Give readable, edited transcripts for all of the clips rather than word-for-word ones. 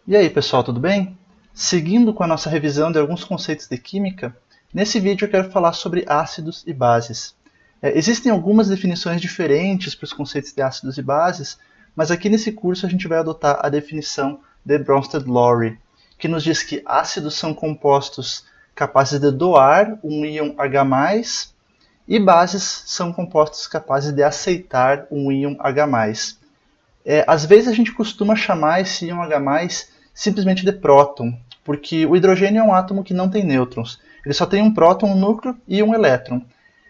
E aí, pessoal, tudo bem? Seguindo com a nossa revisão de alguns conceitos de química, nesse vídeo eu quero falar sobre ácidos e bases. Existem algumas definições diferentes para os conceitos de ácidos e bases, mas aqui nesse curso a gente vai adotar a definição de Bronsted-Lowry, que nos diz que ácidos são compostos capazes de doar um íon H+, e bases são compostos capazes de aceitar um íon H+. Às vezes a gente costuma chamar esse íon H+, simplesmente de próton, porque o hidrogênio é um átomo que não tem nêutrons. Ele só tem um próton, um núcleo e um elétron.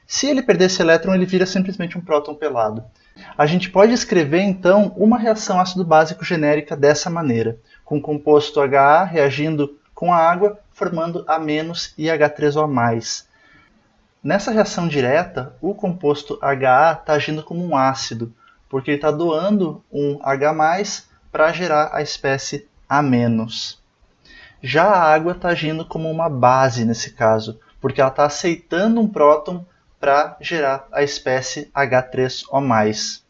Se ele perder esse elétron, ele vira simplesmente um próton pelado. A gente pode escrever, então, uma reação ácido-básico genérica dessa maneira, com o composto HA reagindo com a água, formando A- e H3O+. Nessa reação direta, o composto HA está agindo como um ácido, porque ele está doando um H+, para gerar a espécie A-. Já a água está agindo como uma base nesse caso, porque ela está aceitando um próton para gerar a espécie H3O+.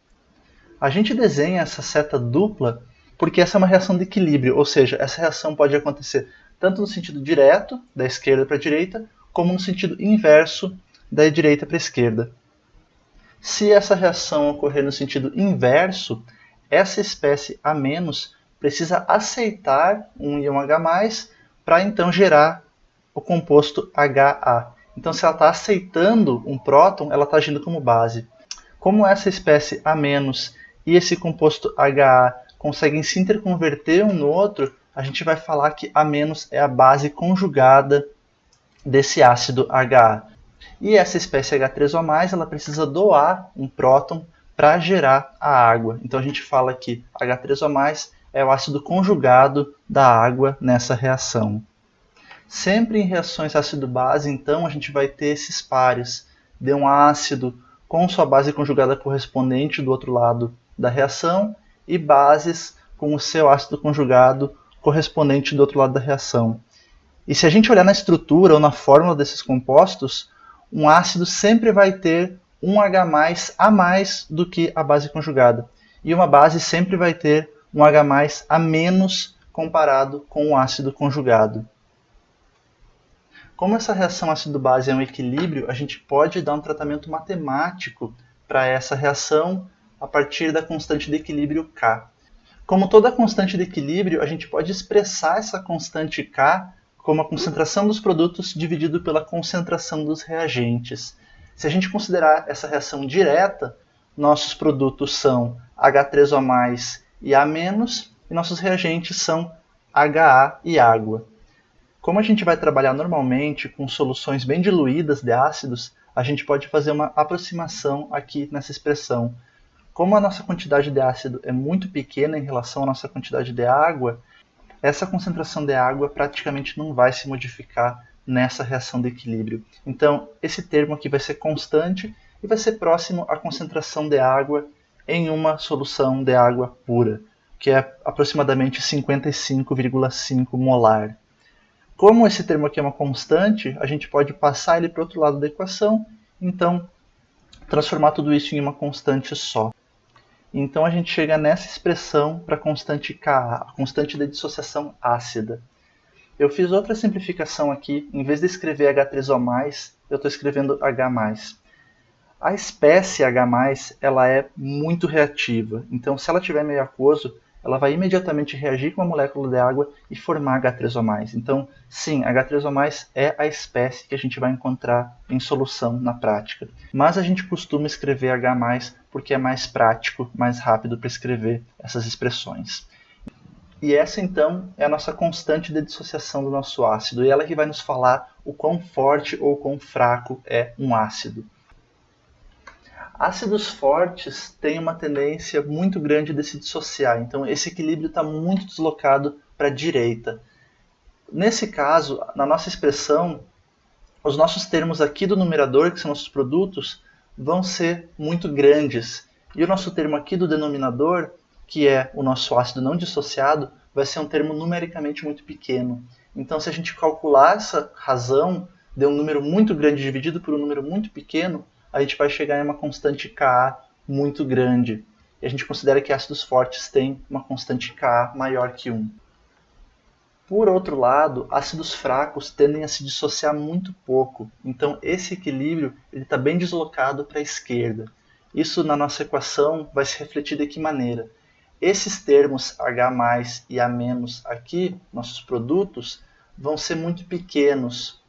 A gente desenha essa seta dupla porque essa é uma reação de equilíbrio, ou seja, essa reação pode acontecer tanto no sentido direto, da esquerda para a direita, como no sentido inverso, da direita para a esquerda. Se essa reação ocorrer no sentido inverso, essa espécie A- precisa aceitar um íon H+, para então gerar o composto HA. Então, se ela está aceitando um próton, ela está agindo como base. Como essa espécie A- e esse composto HA conseguem se interconverter um no outro, a gente vai falar que A- é a base conjugada desse ácido HA. E essa espécie H3O+, ela precisa doar um próton para gerar a água. Então a gente fala que H3O+, é o ácido conjugado da água nessa reação. Sempre em reações ácido-base, então, a gente vai ter esses pares de um ácido com sua base conjugada correspondente do outro lado da reação e bases com o seu ácido conjugado correspondente do outro lado da reação. E se a gente olhar na estrutura ou na fórmula desses compostos, um ácido sempre vai ter um H+ a mais do que a base conjugada. E uma base sempre vai ter um H+ a menos comparado com o ácido conjugado. Como essa reação ácido-base é um equilíbrio, a gente pode dar um tratamento matemático para essa reação a partir da constante de equilíbrio K. Como toda constante de equilíbrio, a gente pode expressar essa constante K como a concentração dos produtos dividido pela concentração dos reagentes. Se a gente considerar essa reação direta, nossos produtos são H3O+, e A-, e nossos reagentes são HA e água. Como a gente vai trabalhar normalmente com soluções bem diluídas de ácidos, a gente pode fazer uma aproximação aqui nessa expressão. Como a nossa quantidade de ácido é muito pequena em relação à nossa quantidade de água, essa concentração de água praticamente não vai se modificar nessa reação de equilíbrio. Então, esse termo aqui vai ser constante e vai ser próximo à concentração de água em uma solução de água pura, que é aproximadamente 55,5 molar. Como esse termo aqui é uma constante, a gente pode passar ele para o outro lado da equação, então transformar tudo isso em uma constante só. Então a gente chega nessa expressão para a constante Ka, a constante de dissociação ácida. Eu fiz outra simplificação aqui, em vez de escrever H3O+, eu estou escrevendo H+. A espécie H+, ela é muito reativa, então se ela tiver meio aquoso, ela vai imediatamente reagir com a molécula de água e formar H3O+. Então, sim, H3O+, é a espécie que a gente vai encontrar em solução na prática. Mas a gente costuma escrever H+, porque é mais prático, mais rápido para escrever essas expressões. E essa, então, é a nossa constante de dissociação do nosso ácido, e ela que vai nos falar o quão forte ou quão fraco é um ácido. Ácidos fortes têm uma tendência muito grande de se dissociar, então esse equilíbrio está muito deslocado para a direita. Nesse caso, na nossa expressão, os nossos termos aqui do numerador, que são nossos produtos, vão ser muito grandes. E o nosso termo aqui do denominador, que é o nosso ácido não dissociado, vai ser um termo numericamente muito pequeno. Então, se a gente calcular essa razão de um número muito grande dividido por um número muito pequeno, a gente vai chegar em uma constante Ka muito grande. E a gente considera que ácidos fortes têm uma constante Ka maior que 1. Por outro lado, ácidos fracos tendem a se dissociar muito pouco, então esse equilíbrio está bem deslocado para a esquerda. Isso na nossa equação vai se refletir de que maneira? Esses termos H+, e A- aqui, nossos produtos, vão ser muito pequenos,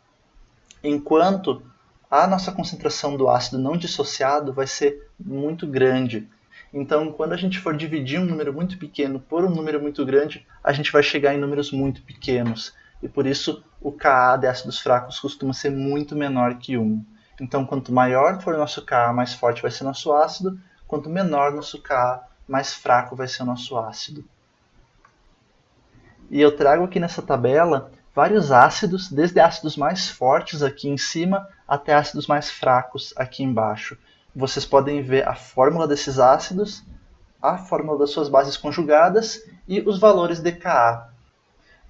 enquanto a nossa concentração do ácido não dissociado vai ser muito grande. Então, quando a gente for dividir um número muito pequeno por um número muito grande, a gente vai chegar em números muito pequenos. E por isso, o Ka de ácidos fracos costuma ser muito menor que 1. Então, quanto maior for o nosso Ka, mais forte vai ser o nosso ácido. Quanto menor o nosso Ka, mais fraco vai ser o nosso ácido. E eu trago aqui nessa tabela vários ácidos, desde ácidos mais fortes aqui em cima até ácidos mais fracos aqui embaixo. Vocês podem ver a fórmula desses ácidos, a fórmula das suas bases conjugadas e os valores de Ka.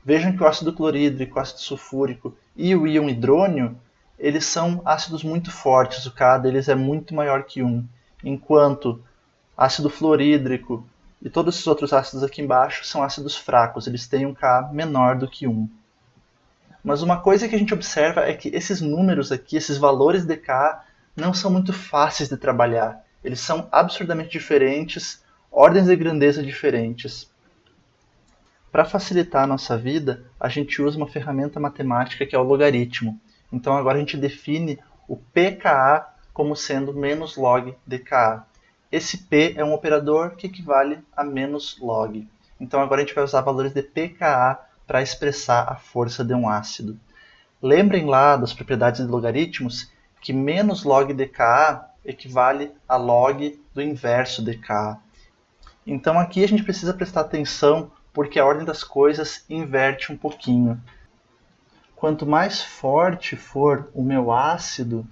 Vejam que o ácido clorídrico, o ácido sulfúrico e o íon hidrônio, eles são ácidos muito fortes, o Ka deles é muito maior que 1, enquanto ácido fluorídrico e todos esses outros ácidos aqui embaixo são ácidos fracos, eles têm um Ka menor do que 1. Mas uma coisa que a gente observa é que esses números aqui, esses valores de Ka, não são muito fáceis de trabalhar. Eles são absurdamente diferentes, ordens de grandeza diferentes. Para facilitar a nossa vida, a gente usa uma ferramenta matemática que é o logaritmo. Então agora a gente define o pKa como sendo menos log de Ka. Esse P é um operador que equivale a menos log. Então agora a gente vai usar valores de pKa para expressar a força de um ácido. Lembrem lá das propriedades de logaritmos que menos log de Ka equivale a log do inverso de Ka. Então aqui a gente precisa prestar atenção porque a ordem das coisas inverte um pouquinho. Quanto mais forte for o meu ácido,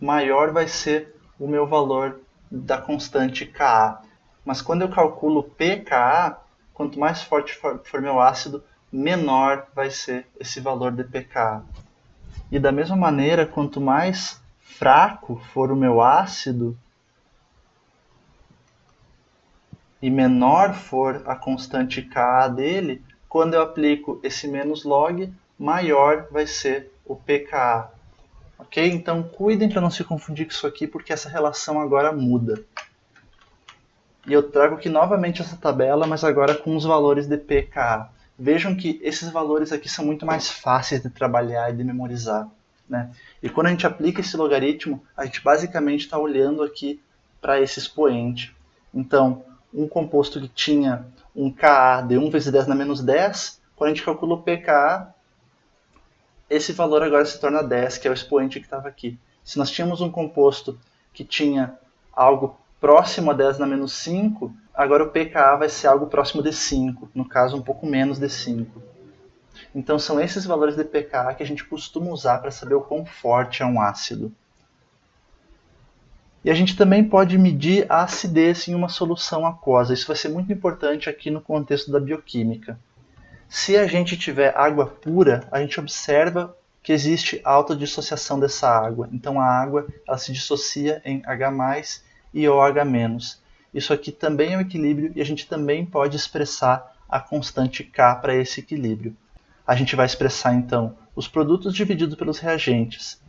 maior vai ser o meu valor da constante Ka. Mas quando eu calculo pKa, quanto mais forte for meu ácido, menor vai ser esse valor de pKa. E da mesma maneira, quanto mais fraco for o meu ácido e menor for a constante Ka dele, quando eu aplico esse menos log, maior vai ser o pKa. Ok? Então cuidem para não se confundir com isso aqui, porque essa relação agora muda. E eu trago aqui novamente essa tabela, mas agora com os valores de pKa. Vejam que esses valores aqui são muito mais fáceis de trabalhar e de memorizar, né? E quando a gente aplica esse logaritmo, a gente basicamente está olhando aqui para esse expoente. Então, um composto que tinha um Ka de 1 vezes 10 na menos 10, quando a gente calcula o pKa, esse valor agora se torna 10, que é o expoente que estava aqui. Se nós tínhamos um composto que tinha algo próximo a 10 na menos 5, agora o pKa vai ser algo próximo de 5, no caso um pouco menos de 5. Então são esses valores de pKa que a gente costuma usar para saber o quão forte é um ácido. E a gente também pode medir a acidez em uma solução aquosa. Isso vai ser muito importante aqui no contexto da bioquímica. Se a gente tiver água pura, a gente observa que existe alta dissociação dessa água. Então a água ela se dissocia em H+ e OH-. Isso aqui também é um equilíbrio e a gente também pode expressar a constante K para esse equilíbrio. A gente vai expressar então os produtos divididos pelos reagentes.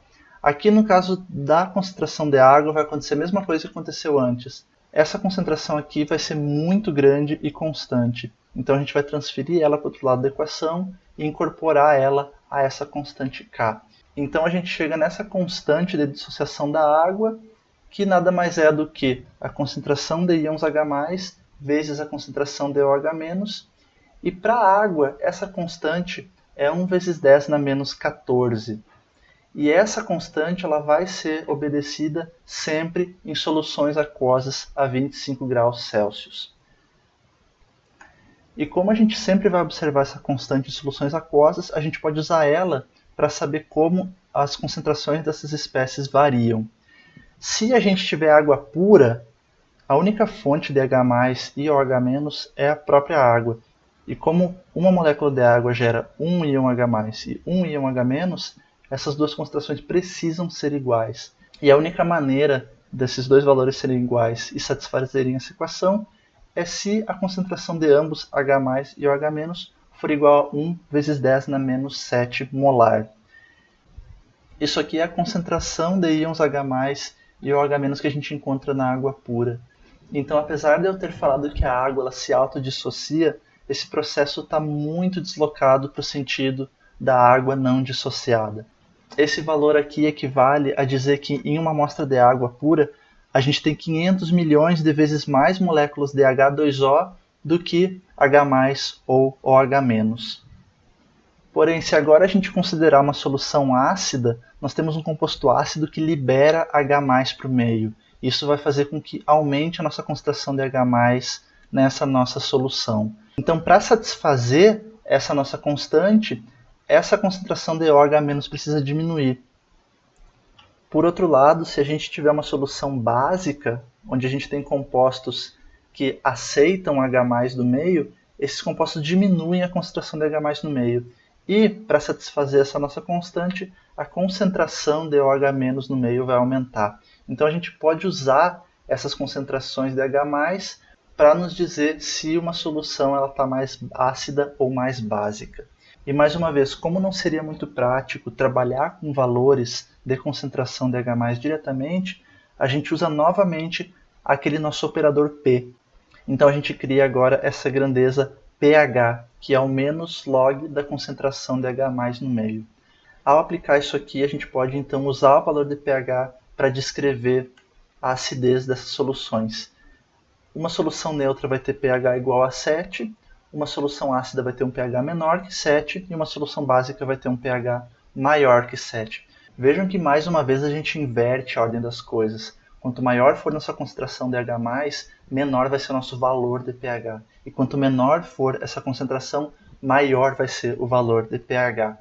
Aqui no caso da concentração de água vai acontecer a mesma coisa que aconteceu antes. Essa concentração aqui vai ser muito grande e constante. Então a gente vai transferir ela para o outro lado da equação e incorporar ela a essa constante K. Então a gente chega nessa constante de dissociação da água, que nada mais é do que a concentração de íons H+, vezes a concentração de OH-. E para a água, essa constante é 1 vezes 10 na menos 14. E essa constante ela vai ser obedecida sempre em soluções aquosas a 25 graus Celsius. E como a gente sempre vai observar essa constante em soluções aquosas, a gente pode usar ela para saber como as concentrações dessas espécies variam. Se a gente tiver água pura, a única fonte de H+ e OH- é a própria água. E como uma molécula de água gera um íon H+ e um íon H-, essas duas concentrações precisam ser iguais. E a única maneira desses dois valores serem iguais e satisfazerem essa equação é se a concentração de ambos, H+, e OH- for igual a 1 vezes 10 na menos 7 molar. Isso aqui é a concentração de íons H+, e OH- que a gente encontra na água pura. Então, apesar de eu ter falado que a água ela se autodissocia, esse processo está muito deslocado para o sentido da água não dissociada. Esse valor aqui equivale a dizer que em uma amostra de água pura, a gente tem 500 milhões de vezes mais moléculas de H2O do que H+ ou OH-. Porém, se agora a gente considerar uma solução ácida, nós temos um composto ácido que libera H+ para o meio. Isso vai fazer com que aumente a nossa concentração de H+ nessa nossa solução. Então, para satisfazer essa nossa constante, essa concentração de OH- precisa diminuir. Por outro lado, se a gente tiver uma solução básica, onde a gente tem compostos que aceitam H+ do meio, esses compostos diminuem a concentração de H+ no meio. E, para satisfazer essa nossa constante, a concentração de OH- no meio vai aumentar. Então a gente pode usar essas concentrações de H+ para nos dizer se uma solução está mais ácida ou mais básica. E mais uma vez, como não seria muito prático trabalhar com valores de concentração de H+ diretamente, a gente usa novamente aquele nosso operador P. Então a gente cria agora essa grandeza pH, que é o menos log da concentração de H+ no meio. Ao aplicar isso aqui, a gente pode então usar o valor de pH para descrever a acidez dessas soluções. Uma solução neutra vai ter pH igual a 7, uma solução ácida vai ter um pH menor que 7 e uma solução básica vai ter um pH maior que 7. Vejam que mais uma vez a gente inverte a ordem das coisas. Quanto maior for nossa concentração de H+, menor vai ser o nosso valor de pH. E quanto menor for essa concentração, maior vai ser o valor de pH.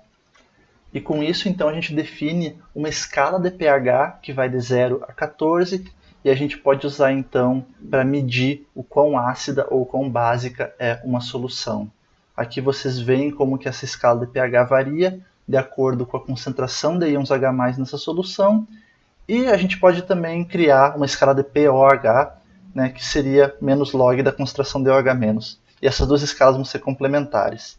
E com isso, então, a gente define uma escala de pH que vai de 0 a 14, e a gente pode usar, então, para medir o quão ácida ou quão básica é uma solução. Aqui vocês veem como que essa escala de pH varia de acordo com a concentração de íons H+ nessa solução, e a gente pode também criar uma escala de pOH, né, que seria menos log da concentração de OH-. E essas duas escalas vão ser complementares.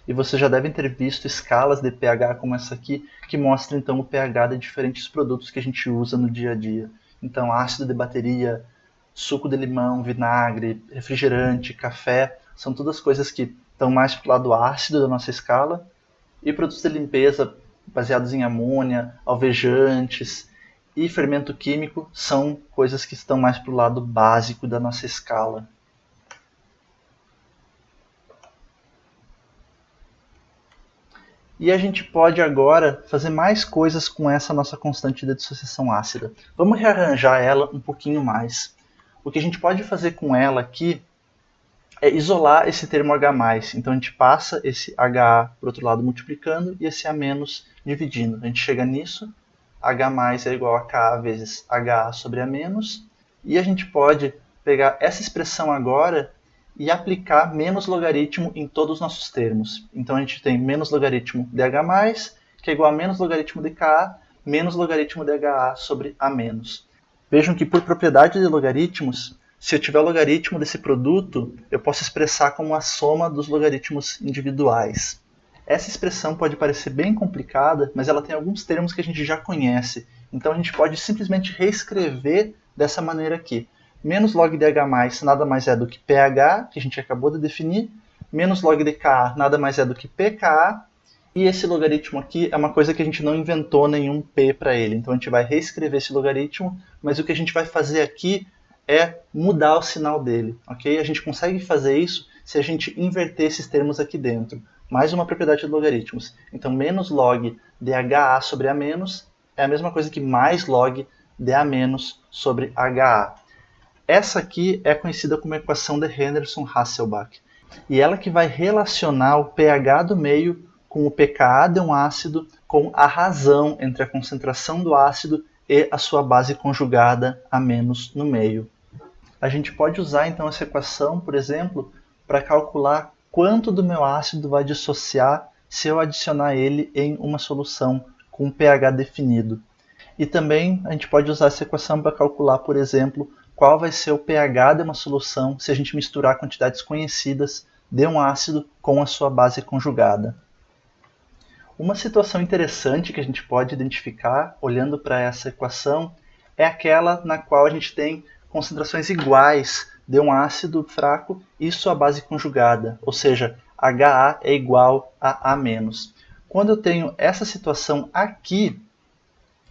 E vocês já devem ter visto escalas de pH como essa aqui, que mostram então o pH de diferentes produtos que a gente usa no dia a dia. Então, ácido de bateria, suco de limão, vinagre, refrigerante, café, são todas coisas que estão mais para o lado ácido da nossa escala. E produtos de limpeza baseados em amônia, alvejantes e fermento químico são coisas que estão mais para o lado básico da nossa escala. E a gente pode agora fazer mais coisas com essa nossa constante de dissociação ácida. Vamos rearranjar ela um pouquinho mais. O que a gente pode fazer com ela aqui é isolar esse termo H+. Então a gente passa esse HA para o outro lado multiplicando e esse A- dividindo. A gente chega nisso, H+ é igual a Ka vezes HA sobre A-. E a gente pode pegar essa expressão agora e aplicar menos logaritmo em todos os nossos termos. Então a gente tem menos logaritmo de H+, que é igual a menos logaritmo de Ka, menos logaritmo de HA sobre A-. Vejam que por propriedade de logaritmos, se eu tiver o logaritmo desse produto, eu posso expressar como a soma dos logaritmos individuais. Essa expressão pode parecer bem complicada, mas ela tem alguns termos que a gente já conhece. Então a gente pode simplesmente reescrever dessa maneira aqui. Menos log de H+, nada mais é do que pH, que a gente acabou de definir. Menos log de Ka, nada mais é do que pKa. E esse logaritmo aqui é uma coisa que a gente não inventou nenhum P para ele. Então a gente vai reescrever esse logaritmo, mas o que a gente vai fazer aqui é mudar o sinal dele. Okay? A gente consegue fazer isso se a gente inverter esses termos aqui dentro. Mais uma propriedade de logaritmos. Então menos log de HA sobre A- é a mesma coisa que mais log de A- sobre HA. Essa aqui é conhecida como a equação de Henderson-Hasselbalch. E ela que vai relacionar o pH do meio com o pKa de um ácido com a razão entre a concentração do ácido e a sua base conjugada A- no meio. A gente pode usar então essa equação, por exemplo, para calcular quanto do meu ácido vai dissociar se eu adicionar ele em uma solução com pH definido. E também a gente pode usar essa equação para calcular, por exemplo, qual vai ser o pH de uma solução se a gente misturar quantidades conhecidas de um ácido com a sua base conjugada. Uma situação interessante que a gente pode identificar olhando para essa equação é aquela na qual a gente tem concentrações iguais de um ácido fraco e sua base conjugada, ou seja, HA é igual a A-. Quando eu tenho essa situação aqui,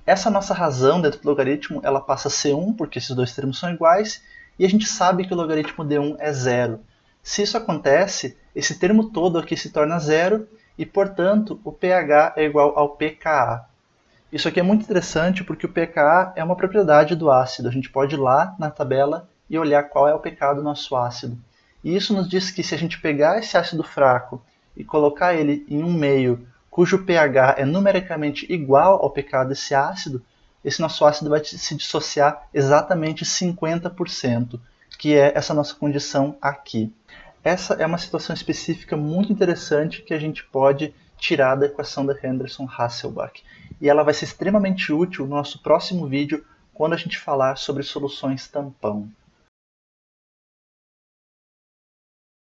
essa nossa razão dentro do logaritmo ela passa a ser 1, porque esses dois termos são iguais, e a gente sabe que o logaritmo de 1 é zero. Se isso acontece, esse termo todo aqui se torna zero, e, portanto, o pH é igual ao pKa. Isso aqui é muito interessante porque o pKa é uma propriedade do ácido. A gente pode ir lá na tabela e olhar qual é o pKa do nosso ácido. E isso nos diz que se a gente pegar esse ácido fraco e colocar ele em um meio cujo pH é numericamente igual ao pKa desse ácido, esse nosso ácido vai se dissociar exatamente 50%, que é essa nossa condição aqui. Essa é uma situação específica muito interessante que a gente pode tirar da equação da Henderson-Hasselbalch. E ela vai ser extremamente útil no nosso próximo vídeo, quando a gente falar sobre soluções tampão.